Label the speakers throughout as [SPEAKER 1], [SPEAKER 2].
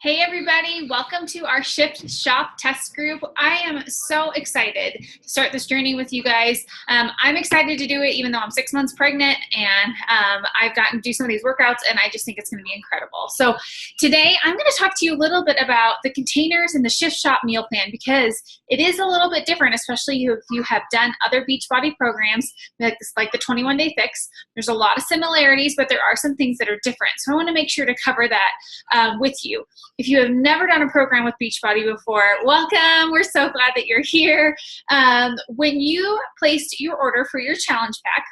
[SPEAKER 1] Hey everybody, welcome to our Shift Shop test group. I am so excited to start this journey with you guys. I'm excited to do it even though I'm 6 months pregnant and I've gotten to do some of these workouts and I just think it's going to be incredible. So today I'm going to talk to you a little bit about the containers and the Shift Shop meal plan because it is a little bit different, especially if you have done other Beachbody programs like the 21 Day Fix. There's a lot of similarities, but there are some things that are different. So I want to make sure to cover that with you. If you have never done a program with Beachbody before, welcome. We're so glad that you're here. When you placed your order for your challenge pack,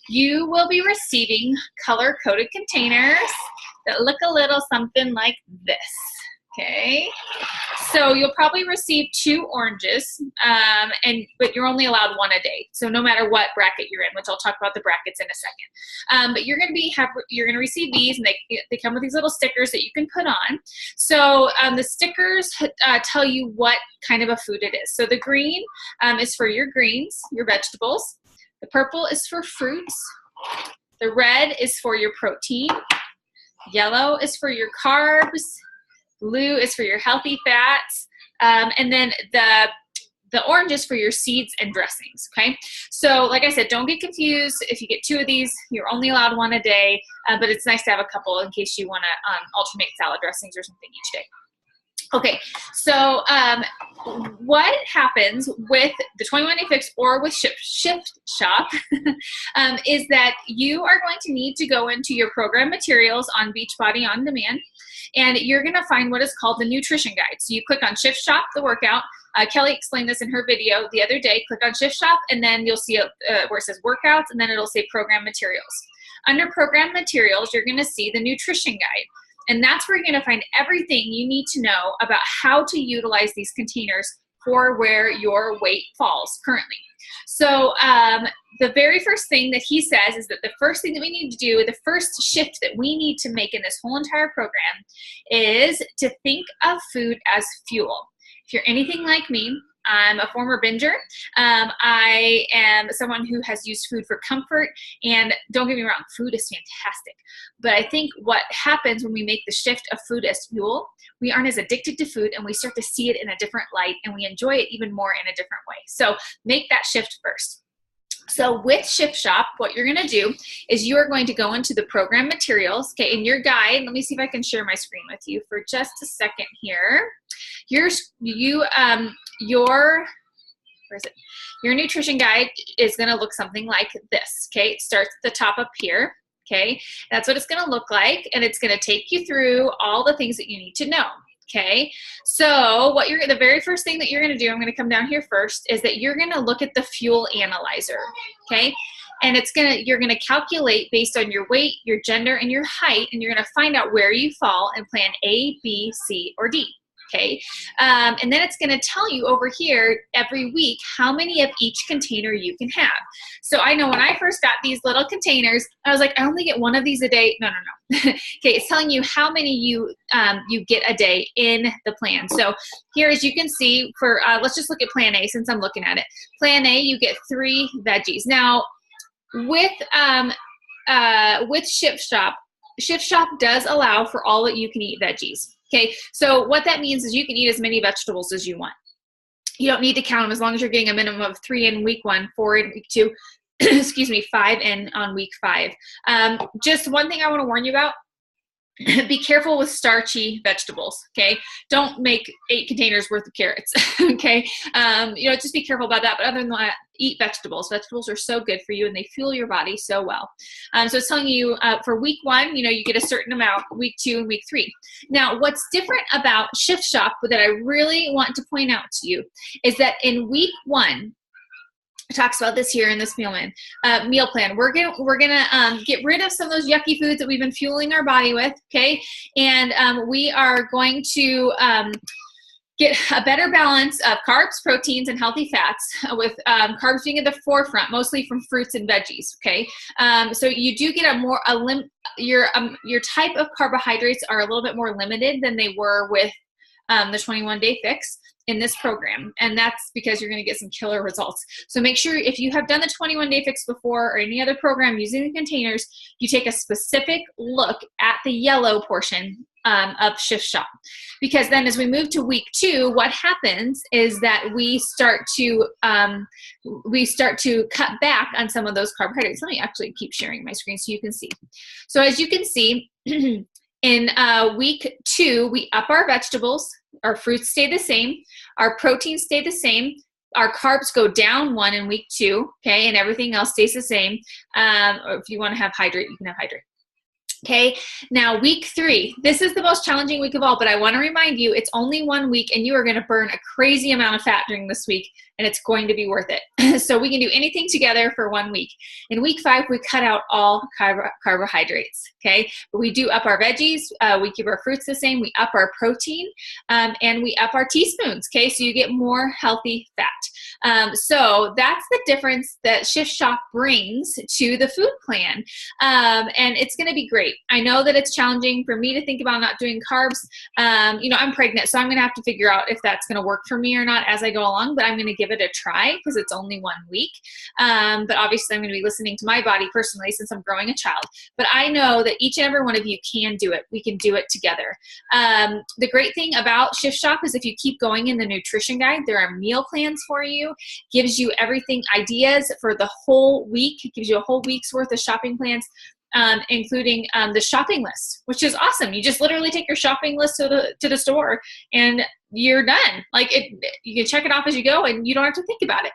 [SPEAKER 1] you will be receiving color-coded containers that look a little something like this. Okay, so you'll probably receive 2 oranges, but you're only allowed 1 a day. So no matter what bracket you're in, which I'll talk about the brackets in a second. But you're gonna receive these, and they come with these little stickers that you can put on. So the stickers tell you what kind of a food it is. So the green is for your greens, your vegetables. The purple is for fruits. The red is for your protein. Yellow is for your carbs. Blue is for your healthy fats, and then the orange is for your seeds and dressings, okay? So like I said, don't get confused. If you get 2 of these, you're only allowed 1 a day, but it's nice to have a couple in case you wanna alternate salad dressings or something each day. Okay, so what happens with the 21 Day Fix or with Shift Shop is that you are going to need to go into your program materials on Beachbody On Demand, and you're gonna find what is called the nutrition guide. So you click on Shift Shop, the workout. Kelly explained this in her video the other day. Click on Shift Shop, and then you'll see where it says workouts, and then it'll say program materials. Under program materials, you're gonna see the nutrition guide. And that's where you're gonna find everything you need to know about how to utilize these containers for where your weight falls currently. So the very first thing that he says is that the first thing that we need to do, the first shift that we need to make in this whole entire program is to think of food as fuel. If you're anything like me, I'm a former binger. I am someone who has used food for comfort, and don't get me wrong, food is fantastic. But I think what happens when we make the shift of food as fuel, we aren't as addicted to food and we start to see it in a different light and we enjoy it even more in a different way. So make that shift first. So with Shift Shop, what you're gonna do is you are going to go into the program materials, okay, in your guide. Let me see if I can share my screen with you for just a second here. Your nutrition guide is gonna look something like this, okay? It starts at the top up here, okay? That's what it's gonna look like, and it's gonna take you through all the things that you need to know. Okay, so the very first thing that you're gonna do, I'm gonna come down here first, is that you're gonna look at the fuel analyzer, okay? And you're gonna calculate based on your weight, your gender, and your height, and you're gonna find out where you fall in plan A, B, C, or D. Okay, and then it's gonna tell you over here every week how many of each container you can have. So I know when I first got these little containers, I was like, I only get 1 of these a day. No. Okay, it's telling you how many you get a day in the plan. So here, as you can see, for let's just look at plan A since I'm looking at it. Plan A, you get 3 veggies. Now, with Shift Shop does allow for all that you can eat veggies. Okay, so what that means is you can eat as many vegetables as you want. You don't need to count them as long as you're getting a minimum of 3 in week 1, 4 in week 2, excuse me, 5 in on week 5. Just one thing I want to warn you about, be careful with starchy vegetables, okay? Don't make 8 containers worth of carrots, okay? Just be careful about that, but other than that, eat vegetables. Vegetables are so good for you and they fuel your body so well. So it's telling you for week 1, you get a certain amount, week 2 and week 3. Now, what's different about Shift Shop that I really want to point out to you is that in week 1, talks about this here in this meal plan. We're gonna get rid of some of those yucky foods that we've been fueling our body with, okay? And we are going to get a better balance of carbs, proteins, and healthy fats, with carbs being at the forefront, mostly from fruits and veggies, okay? So you do get your type of carbohydrates are a little bit more limited than they were with the 21 Day Fix in this program, and that's because you're going to get some killer results. So make sure if you have done the 21 Day Fix before or any other program using the containers, you take a specific look at the yellow portion of Shift Shop. Because then as we move to week 2, what happens is that we start to cut back on some of those carbohydrates. Let me actually keep sharing my screen so you can see. So as you can see, in week 2, we up our vegetables, our fruits stay the same, our proteins stay the same, our carbs go down 1 in week 2, okay, and everything else stays the same. Or if you want to have hydrate, you can have hydrate. Okay, now week 3, this is the most challenging week of all, but I want to remind you, it's only 1 week and you are going to burn a crazy amount of fat during this week, and it's going to be worth it. So we can do anything together for 1 week. In week 5, we cut out all carbohydrates, okay? But we do up our veggies, we keep our fruits the same, we up our protein, and we up our teaspoons, okay? So you get more healthy fat. So that's the difference that Shift Shop brings to the food plan, and it's going to be great. I know that it's challenging for me to think about not doing carbs. You know, I'm pregnant, so I'm going to have to figure out if that's going to work for me or not as I go along, but I'm going to give it a try because it's only 1 week. But obviously I'm going to be listening to my body personally since I'm growing a child. But I know that each and every one of you can do it. We can do it together. The great thing about Shift Shop is if you keep going in the nutrition guide, there are meal plans for you, gives you everything, ideas for the whole week. It gives you a whole week's worth of shopping plans. Including the shopping list, which is awesome. You just literally take your shopping list to the store and you're done. Like you can check it off as you go and you don't have to think about it.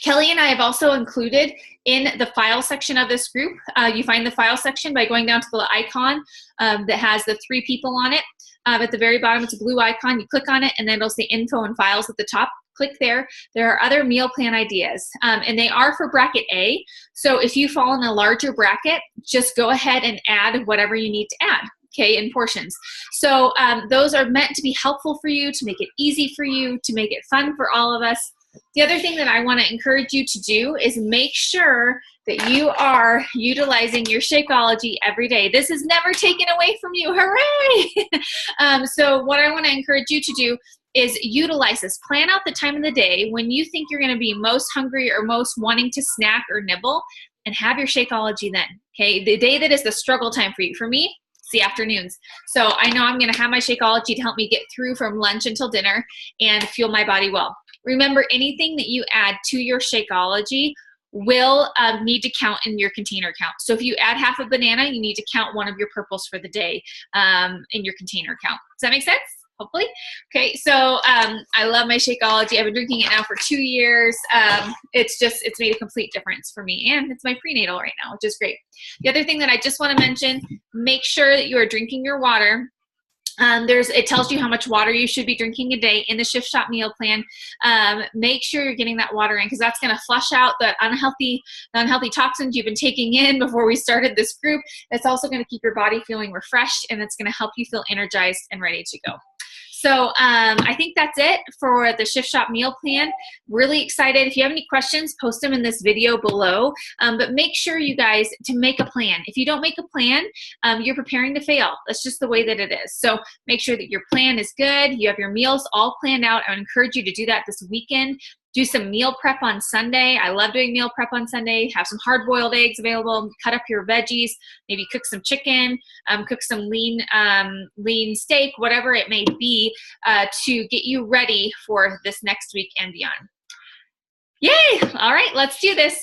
[SPEAKER 1] Kelly and I have also included in the file section of this group, you find the file section by going down to the icon that has the 3 people on it. At the very bottom, it's a blue icon. You click on it and then it'll say info and files at the top. Click there. There are other meal plan ideas, and they are for bracket A. So if you fall in a larger bracket, just go ahead and add whatever you need to add, okay, in portions. So those are meant to be helpful for you, to make it easy for you, to make it fun for all of us. The other thing that I want to encourage you to do is make sure that you are utilizing your Shakeology every day. This is never taken away from you. Hooray! So what I want to encourage you to do is utilize this. Plan out the time of the day when you think you're going to be most hungry or most wanting to snack or nibble, and have your Shakeology then, okay? The day that is the struggle time for you. For me, it's the afternoons. So I know I'm going to have my Shakeology to help me get through from lunch until dinner and fuel my body well. Remember, anything that you add to your Shakeology will need to count in your container count. So if you add half a banana, you need to count one of your purples for the day in your container count. Does that make sense? Hopefully. Okay, so I love my Shakeology. I've been drinking it now for 2 years. It's made a complete difference for me, and it's my prenatal right now, which is great. The other thing that I just want to mention, make sure that you are drinking your water. It tells you how much water you should be drinking a day in the Shift Shop meal plan. Make sure you're getting that water in, because that's going to flush out the unhealthy toxins you've been taking in before we started this group. It's also going to keep your body feeling refreshed, and it's going to help you feel energized and ready to go. So I think that's it for the Shift Shop meal plan. Really excited. If you have any questions, post them in this video below. But make sure, you guys, to make a plan. If you don't make a plan, you're preparing to fail. That's just the way that it is. So make sure that your plan is good. You have your meals all planned out. I would encourage you to do that this weekend. Do some meal prep on Sunday. I love doing meal prep on Sunday. Have some hard-boiled eggs available. Cut up your veggies. Maybe cook some chicken. Cook some lean steak, whatever it may be, to get you ready for this next week and beyond. Yay! All right, let's do this.